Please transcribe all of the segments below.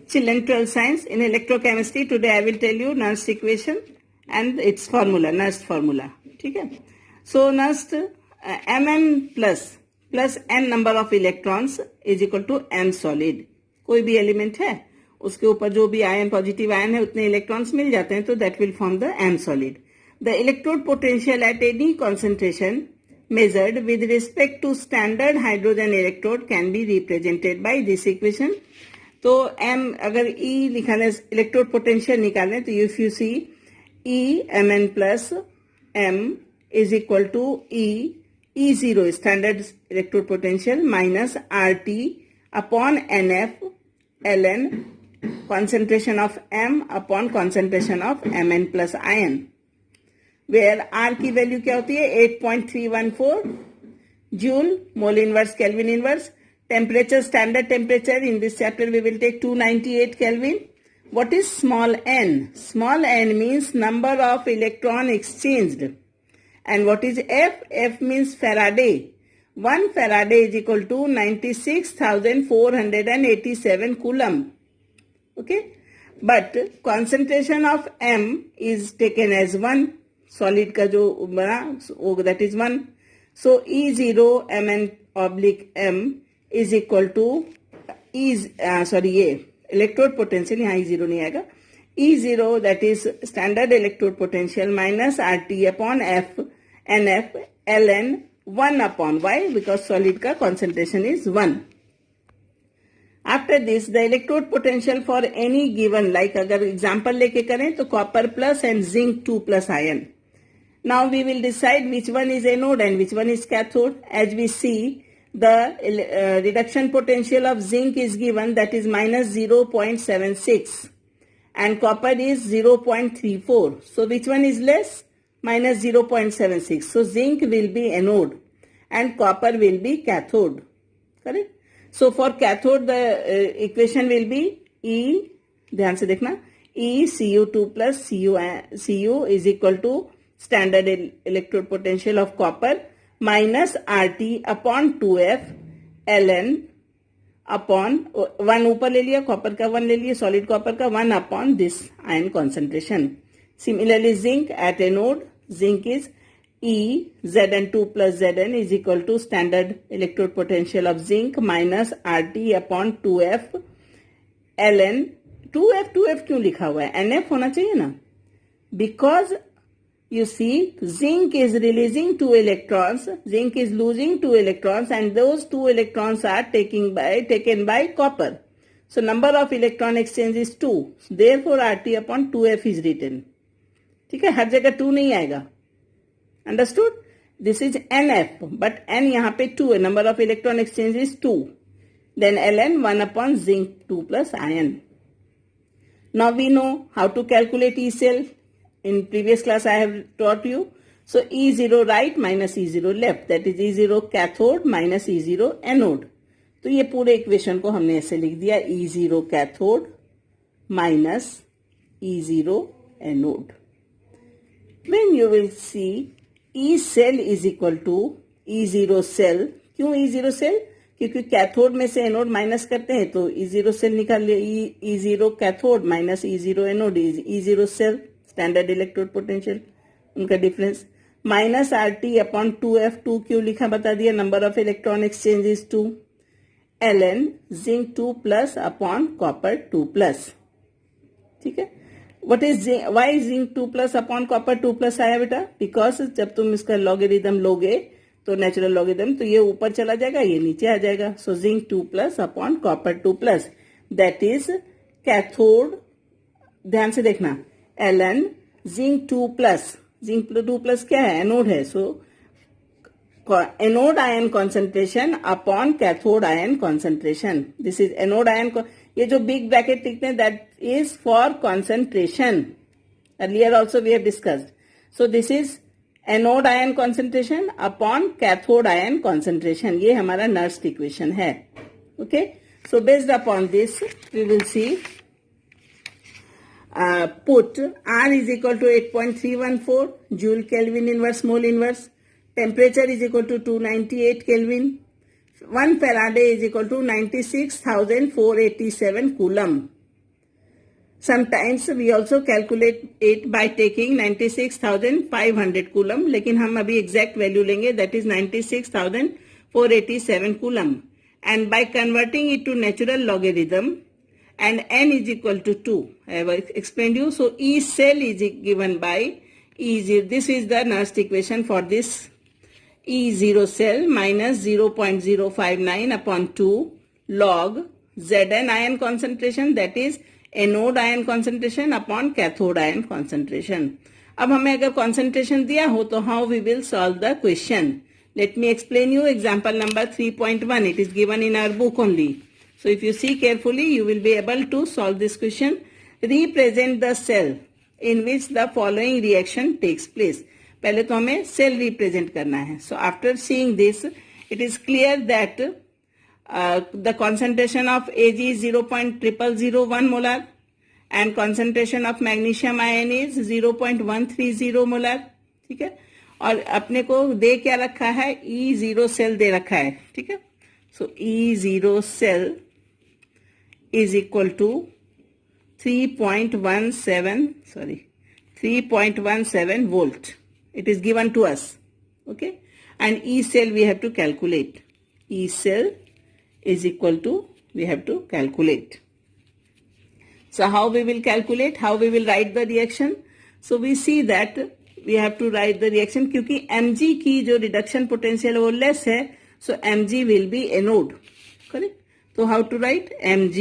Children, 12th science. In electrochemistry, today I will tell you Nernst equation and its formula, Nernst formula. ठीक है? So Nernst Mn plus n number of electrons is equal to m solid. कोई भी element है उसके ऊपर जो भी ion positive ion है उतने इलेक्ट्रॉन्स मिल जाते हैं, तो that will form the m solid. The electrode potential at any concentration measured with respect to standard hydrogen electrode can be represented by this equation. तो m अगर E निकालने electrode potential निकालने तो if you see E Mn plus m is equal to E0 standard electrode potential minus RT upon NF ln concentration of m upon concentration of Mn plus ion, where R की value क्या होती है 8.314 joule mole inverse kelvin inverse. Temperature, standard temperature, in this chapter we will take 298 Kelvin. What is small n? Small n means number of electron exchanged. And what is F? F means Faraday. 1 Faraday is equal to 96,487 Coulomb. Okay? But concentration of M is taken as 1. Solid का जो बना, that is 1. So E0 Mn oblique M is equal to ये electrode potential, यहाँ E0 नहीं आएगा, E0 that is standard electrode potential minus RT upon F NF ln 1 upon Y, because solid का concentration is 1. After this the electrode potential for any given, like अगर example लेके करें तो copper plus and zinc 2 plus ion. Now we will decide which one is anode and which one is cathode. As we see, the reduction potential of zinc is given, that is minus 0.76 and copper is 0.34. So which one is less? Minus 0.76. So zinc will be anode and copper will be cathode. Correct? So for cathode the equation will be E, ध्यान से देखना, E Cu2 plus Cu is equal to standard electrode potential of copper minus RT upon 2F ln upon 1 ऊपर ले लिया, copper का 1 ले लिया, solid copper का 1 upon this ion concentration. Similarly zinc at anode, zinc is E Zn2 plus Zn is equal to standard electrode potential of zinc minus RT upon 2F ln 2F क्यों लिखा हुआ है, NF होना चाहिए ना, because you see zinc is releasing 2 electrons, zinc is losing 2 electrons and those 2 electrons are taken by copper. So number of electron exchange is 2. Therefore RT upon 2F is written. ठीक है, हर जगह 2 नहीं आएगा. Understood? This is NF, but N यहाँ पे 2 है, number of electron exchange is 2. Then ln 1 upon zinc 2 plus ion. Now we know how to calculate E cell. In previous class I have taught you. So E0 right minus E0 left, that is E0 cathode minus E0 anode. तो ये पूरे equation को हमने ऐसे लिख दिया, E0 cathode minus E0 anode. When you will see E cell is equal to E0 cell. क्यों E0 cell? क्योंकि कैथोड में से एनोड माइनस करते हैं तो E0 सेल निकाल लिया, E0 cathode minus E0 anode is E0 cell, standard electrode potential उनका difference, minus RT upon 2F. 2 क्यों लिखा बता दिया, number of electron exchange is 2 ln zinc 2 plus upon copper 2 plus. ठीक है, what is why zinc 2 plus upon copper 2 plus आया बेटा, because जब तुम इसका लॉगरिथम लोगे तो नेचुरल लॉगरिथम तो ये ऊपर चला जाएगा, ये नीचे आ जाएगा. So zinc 2 plus upon copper 2 plus, that is cathode. ध्यान से देखना, ln zinc 2 plus, zinc 2 plus क्या है, एनोड है. So anode ion concentration upon cathode ion concentration. This is anode ion. ये जो बिग ब्रैकेट लिखते हैं that is for concentration. Earlier also we have discussed. So this is anode ion concentration upon cathode ion concentration. ये हमारा Nernst equation है. Okay, so based upon this we will see put R is equal to 8.314 joule Kelvin inverse mole inverse. Temperature is equal to 298 Kelvin. 1 Faraday is equal to 96,487 coulomb. Sometimes we also calculate it by taking 96,500 coulomb, लेकिन हम अभी exact value लेंगे, that is 96,487 coulomb. And by converting it to natural logarithm, and n is equal to 2, I have explained you. So E cell is given by E0. This is the Nernst equation for this E0 cell minus 0.059 upon 2 log Zn ion concentration, that is anode ion concentration upon cathode ion concentration. अब हमें अगर concentration दिया हो तो how we will solve the question. Let me explain you. Example number 3.1. It is given in our book only. So if you see carefully you will be able to solve this question. Represent the cell in which the following reaction takes place. पहले तो हमें cell represent करना है. So after seeing this it is clear that the concentration of Ag is 0.0001 molar and concentration of magnesium ion is 0.130 molar. ठीक है. और अपने को दे क्या रखा है, E0 सेल दे रखा है. ठीक है. So E0 cell is equal to 3.17 volt. It is given to us. Okay. And E cell we have to calculate. E cell is equal to, we have to calculate. So how we will calculate, how we will write the reaction. So we see that we have to write the reaction क्योंकि Mg की जो reduction potential वो less है, so Mg will be anode, correct? तो how to write Mg,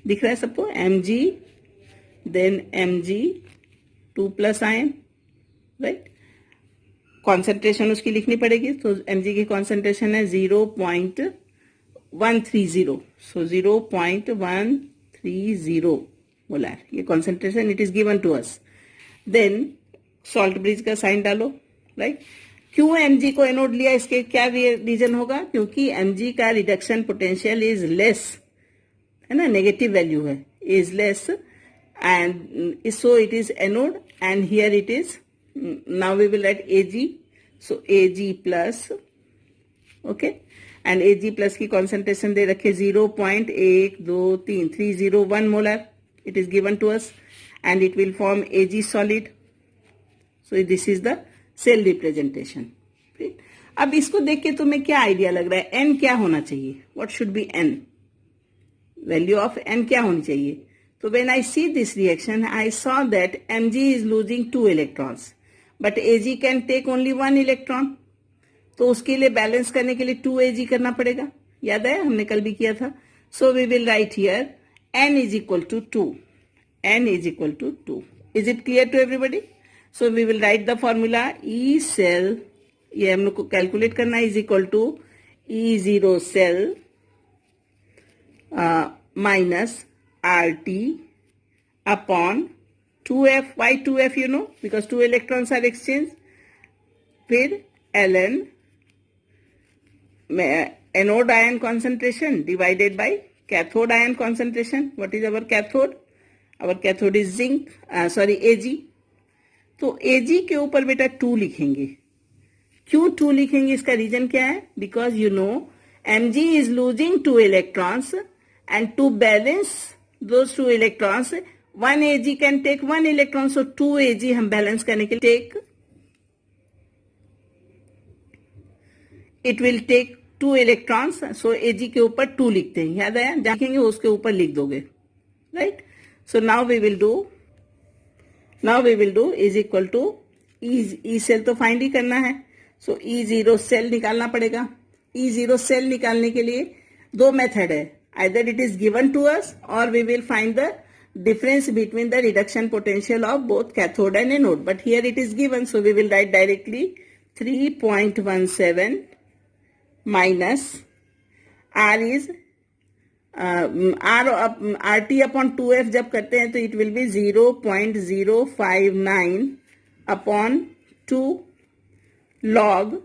दिख रहा है सबको, Mg then Mg 2 plus ion, right? Concentration उसकी लिखनी पड़ेगी. तो Mg की कॉन्सेंट्रेशन है 0.130. सो 0.130 मोलर ये concentration it is given to us. Then salt bridge का साइन डालो, राइट. क्यों Mg को एनोड लिया, इसके क्या रीजन होगा, क्योंकि Mg का रिडक्शन पोटेंशियल इज लेस है ना, नेगेटिव वैल्यू है, is less and so it is anode. And here it is, now we will write Ag. So Ag plus, okay, and Ag plus की concentration दे रखे 0.12301 molar. It is given to us and it will form Ag solid. So this is the cell representation. अब इसको देख के तुम्हें क्या idea लग रहा है, n क्या होना चाहिए, what should be n, value of n क्या होनी चाहिए. So when I see this reaction, I saw that Mg is losing 2 electrons. But Ag can take only 1 electron. तो उसके लिए बैलेंस करने के लिए 2 Ag करना पड़ेगा. याद है, हमने कल भी किया था. So we will write here n is equal to 2. n is equal to 2. Is it clear to everybody? So we will write the formula E cell, ये हम लोग को कैलकुलेट करना है, is equal to E0 cell minus RT upon 2F. Why 2F? You know, because 2 electrons are exchanged. फिर Ln anode ion concentration divided by cathode ion concentration. What is our cathode? Our cathode is zinc. Ag. तो Ag के ऊपर बेटा 2 लिखेंगे. क्यों 2 लिखेंगे, इसका reason क्या है, because you know Mg is losing 2 electrons and to balance those 2 electrons 1 Ag can take 1 electron. So 2 Ag हम बैलेंस करने के लिए take, it will take 2 electrons. So Ag के ऊपर 2 लिखते हैं, याद आया, देखेंगे उसके ऊपर लिख दोगे, right. So now we will do is equal to E cell तो फाइंड ही करना है. सो E0 सेल निकालना पड़ेगा. E0 सेल निकालने के लिए 2 मेथड है, either it is given to us or we will find the difference between the reduction potential of both cathode and anode. But here it is given, so we will write directly 3.17 minus R is RT upon 2F जब करते हैं तो it will be 0.059 upon 2 log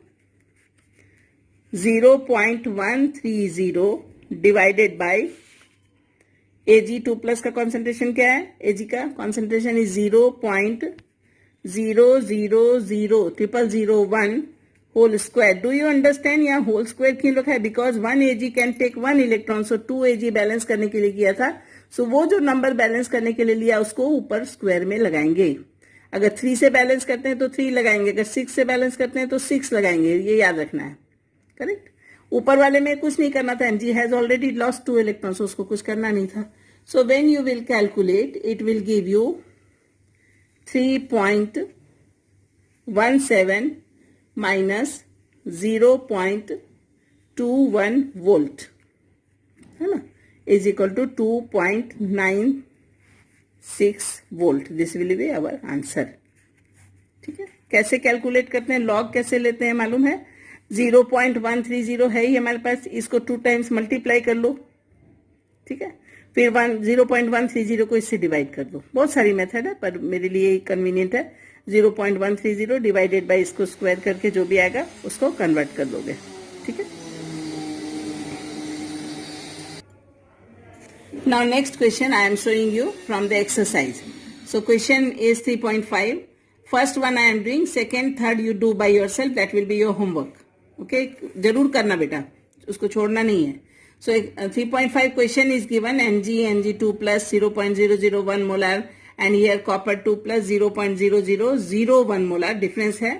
0.130 divided by Ag2 plus का concentration क्या है, Ag का concentration is 0.000001 whole square. Do you understand? यहाँ whole square क्यों लिखा है? Because 1 Ag can take 1 electron. So 2 Ag balance करने के लिए किया था. सो वो जो नंबर बैलेंस करने के लिए लिया उसको ऊपर स्क्वायर में लगाएंगे. अगर 3 से बैलेंस करते हैं तो 3 लगाएंगे, अगर 6 से बैलेंस करते हैं तो 6 लगाएंगे. ये याद रखना है. करेक्ट. ऊपर वाले में कुछ नहीं करना था. Mg has already lost 2 electrons, उसको कुछ करना नहीं था. So when you will calculate it will give you 3.17 minus 0.21 volt, है ना, is equal to 2.96 volt. This will be our answer. ठीक है. कैसे कैलकुलेट करते हैं? लॉग कैसे लेते हैं मालूम है? 0.130 है ही हमारे पास, इसको 2 टाइम्स मल्टीप्लाई कर लो. ठीक है. फिर 0.130 को इससे डिवाइड कर दो. बहुत सारी मेथड है पर मेरे लिए कन्वीनियंट है. 0.130 डिवाइडेड बाय इसको स्क्वायर करके जो भी आएगा उसको कन्वर्ट कर दोगे. ठीक है. Now next question I am showing you from the exercise. So question is 3.5. First one I am doing, second third you do by yourself. That will be your homework. Okay, जरूर करना बेटा, उसको छोड़ना नहीं है. So 3.5 question is given Mg2 plus 0.001 molar and here copper 2 plus 0.0001 molar difference है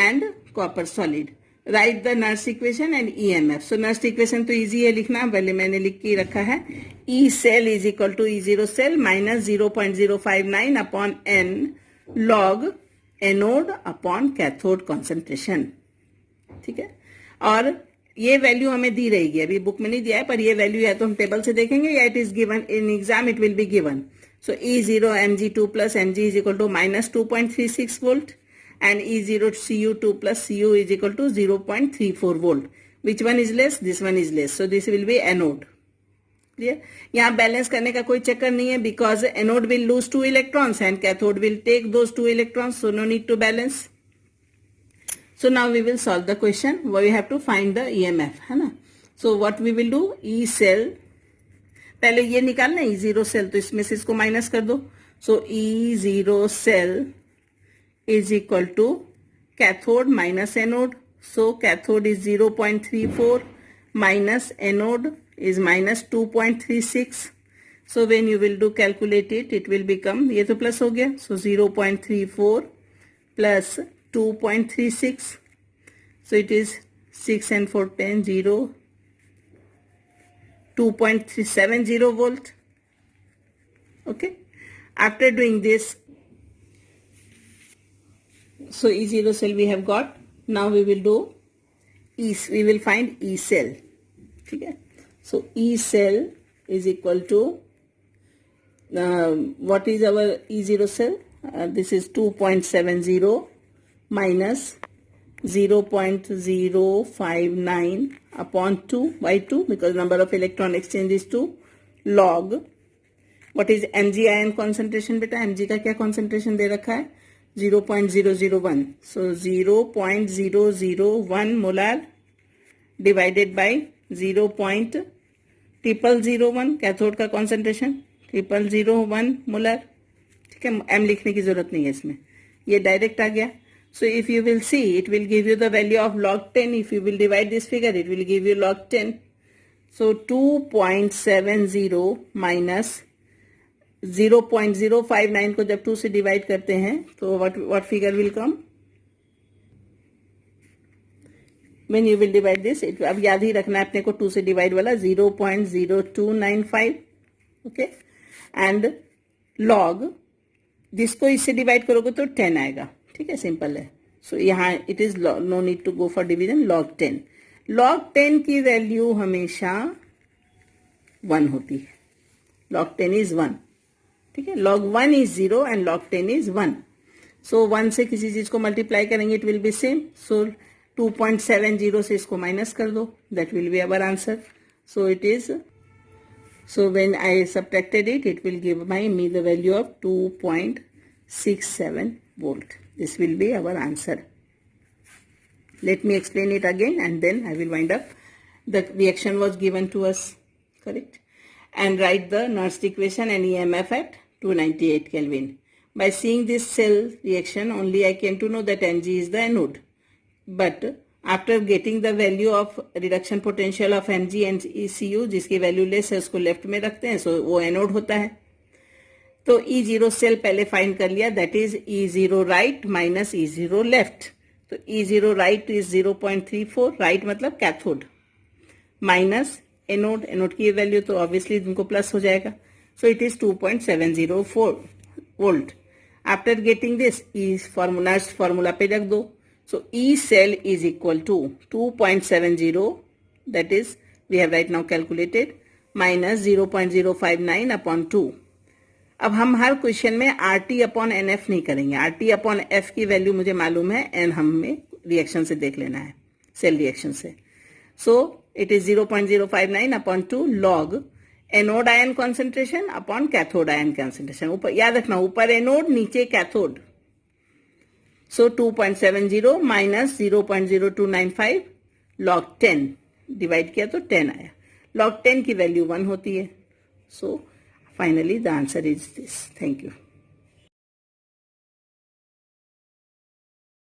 and copper solid. Write the Nernst equation and EMF. So Nernst equation तो easy है लिखना, पहले मैंने लिख के रखा है. E cell is equal to E0 cell minus 0.059 upon N log anode upon cathode concentration. ठीक है. और ये वैल्यू हमें दी रहेगी, अभी बुक में नहीं दिया है पर ये वैल्यू या तो हम टेबल से देखेंगे या it is given in exam, it will be given. So E0 Mg2 plus Mg is equal to minus 2.36 volt and E0 Cu2 plus Cu is equal to 0.34 volt. Which one is less? This one is less. So this will be anode. Clear? यहाँ balance करने का कोई चक्कर नहीं है because anode will lose 2 electrons and cathode will take those 2 electrons, so no need to balance. So now we will solve the question. We have to find the EMF, है ना. So what we will do? E cell, पहले ये निकालना है E0 cell, तो इसमें से इसको माइनस कर दो. So E0 cell is equal to cathode minus anode. So cathode is 0.34 minus anode is minus 2.36. So when you will do calculate it, it will become, ये तो प्लस हो गया. So 0.34 plus 2.36. So it is 6 and 4 10 0 2.370 volt. Okay. After doing this, so E0 cell we have got. Now we will do we will find E cell. Okay. So E cell is equal to what is our E0 cell? This is 2.70 minus 0.059 upon 2 by 2 because number of electron exchange is 2 log. What is Mg ion concentration बेटा? Mg का क्या concentration दे रखा है? 0.001. So 0.001 molar divided by 0.0001 cathode का concentration 0001 molar. ठीक है, m लिखने की जरूरत नहीं है इसमें, ये डायरेक्ट आ गया. So if you will see, it will give you the value of log 10. If you will divide this figure, it will give you log 10. So 2.70 minus 0.059 को जब 2 से डिवाइड करते हैं तो what figure will come? When you will divide this, अब याद ही रखना है अपने को 2 से डिवाइड वाला 0.0295. ओके. एंड log जिसको इससे डिवाइड करोगे तो 10 आएगा. ठीक है, सिंपल है. सो यहाँ it is no need to go for division. log 10. log 10 की वैल्यू हमेशा 1 होती है. log 10 is 1. ठीक है. log 1 is 0 and log 10 is 1. सो 1 से किसी चीज को मल्टीप्लाई करेंगे इट विल बी सेम. सो 2.70 से इसको माइनस कर दो, that will be our answer. So it is, so when I subtracted it, it will give me the value of 2.67 volt. This will be our answer. Let me explain it again and then I will wind up. The reaction was given to us, correct? And write the Nernst equation and EMF at 298 Kelvin. By seeing this cell reaction only I came to know that Mg is the anode. But after getting the value of reduction potential of Mg and ECU, जिसकी value less है उसको left में रखते हैं, सो वो anode होता है। तो E0 सेल पहले फाइंड कर लिया, that is E0 right minus E0 left. तो E0 राइट इज 0.34, राइट मतलब कैथोड, माइनस एनोड, एनोड की वैल्यू तो ऑब्वियसली इनको प्लस हो जाएगा, so it is 2.704 volt. After getting this E formula पे रख दो, so E cell is equal to 2.70, that is we have right now calculated, minus 0.059 अपॉन 2। अब हम हर क्वेश्चन में RT अपॉन NF नहीं करेंगे, RT अपॉन F की वैल्यू मुझे मालूम है, एन हमें रिएक्शन से देख लेना है, सेल रिएक्शन से। सो इट इज 0.059 अपॉन 2 log anode ion concentration upon cathode ion concentration. ऊपर याद रखना, ऊपर एनोड नीचे कैथोड। सो 2.70 माइनस 0.0295 लॉग 10 डिवाइड किया तो 10 आया। लॉग 10 की वैल्यू 1 होती है। So finally the answer is this. Thank you.